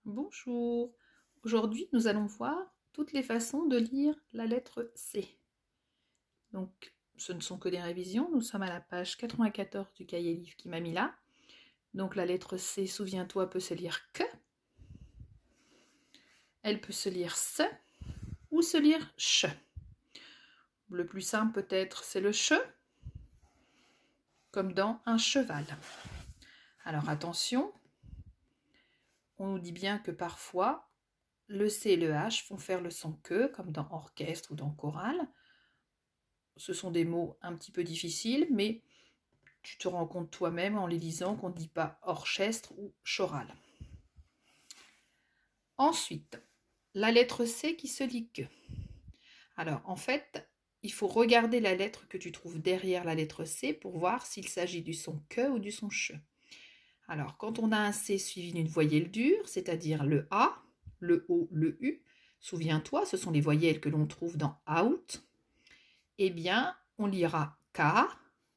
Bonjour, aujourd'hui nous allons voir toutes les façons de lire la lettre C. Donc ce ne sont que des révisions, nous sommes à la page 94 du cahier livre qui m'a mis là. Donc la lettre C, souviens-toi, peut se lire que, elle peut se lire se ou se lire che. Le plus simple peut-être c'est le che, comme dans un cheval. Alors attention, on nous dit bien que parfois le C et le H font faire le son que, comme dans orchestre ou dans chorale. Ce sont des mots un petit peu difficiles, mais tu te rends compte toi-même en les lisant qu'on ne dit pas orchestre ou choral. Ensuite, la lettre C qui se lit que. Alors, en fait, il faut regarder la lettre que tu trouves derrière la lettre C pour voir s'il s'agit du son que ou du son che. Alors, quand on a un C suivi d'une voyelle dure, c'est-à-dire le A, le O, le U, souviens-toi, ce sont les voyelles que l'on trouve dans out, eh bien, on lira K,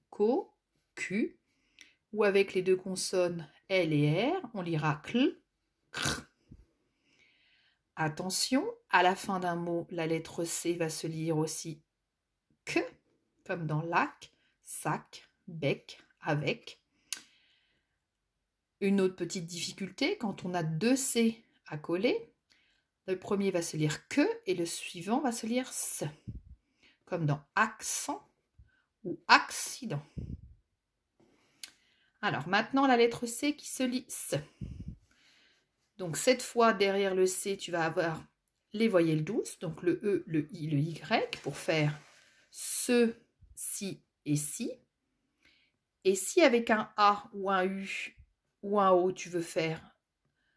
Ko, Q, ou avec les deux consonnes L et R, on lira CL, CR. Attention, à la fin d'un mot, la lettre C va se lire aussi que, comme dans lac, sac, bec, avec. Une autre petite difficulté, quand on a deux C à coller, le premier va se lire que et le suivant va se lire se, comme dans accent ou accident. Alors maintenant la lettre C qui se lit se. Donc cette fois derrière le C tu vas avoir les voyelles douces, donc le E, le I, le Y pour faire ce, si et si. Et si avec un A ou un U ou un O tu veux faire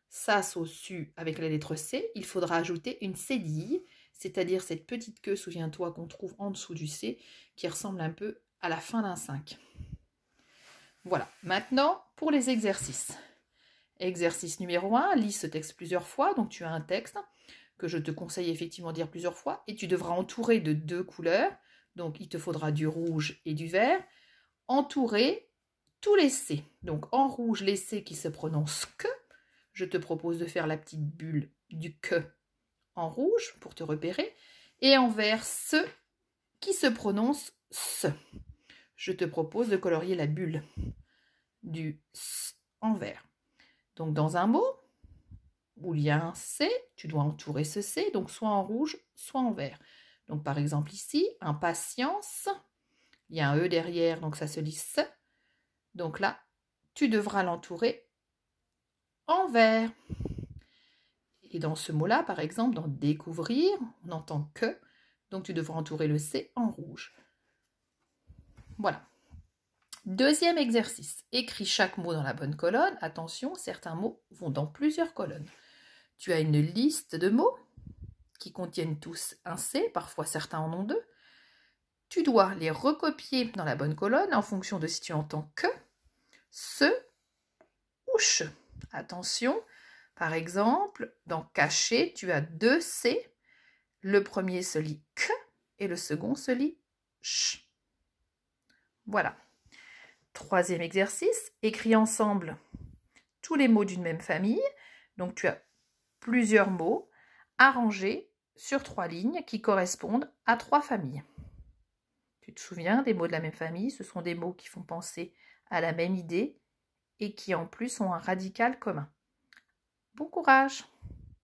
ça, so, su avec la lettre C, il faudra ajouter une cédille, c'est-à-dire cette petite queue, souviens-toi, qu'on trouve en dessous du C, qui ressemble un peu à la fin d'un 5. Voilà, maintenant pour les exercices. Exercice numéro 1, lis ce texte plusieurs fois, donc tu as un texte que je te conseille effectivement de lire plusieurs fois, et tu devras entourer de deux couleurs, donc il te faudra du rouge et du vert, entourer tous les C. Donc en rouge, les C qui se prononcent que, je te propose de faire la petite bulle du que en rouge pour te repérer, et en vert, ceux qui se prononcent se. Je te propose de colorier la bulle du s en vert. Donc dans un mot où il y a un C, tu dois entourer ce C, donc soit en rouge, soit en vert. Donc par exemple ici, impatience, il y a un E derrière, donc ça se lit se. Donc là, tu devras l'entourer en vert. Et dans ce mot-là, par exemple, dans découvrir, on n'entend que, donc tu devras entourer le C en rouge. Voilà. Deuxième exercice, écris chaque mot dans la bonne colonne. Attention, certains mots vont dans plusieurs colonnes. Tu as une liste de mots qui contiennent tous un C, parfois certains en ont deux. Tu dois les recopier dans la bonne colonne en fonction de si tu entends que, ce ou che. Attention, par exemple, dans cacher, tu as deux C. Le premier se lit que et le second se lit ch. Voilà. Troisième exercice, écris ensemble tous les mots d'une même famille. Donc tu as plusieurs mots arrangés sur 3 lignes qui correspondent à 3 familles. Tu te souviens des mots de la même famille? Ce sont des mots qui font penser à la même idée et qui en plus ont un radical commun. Bon courage!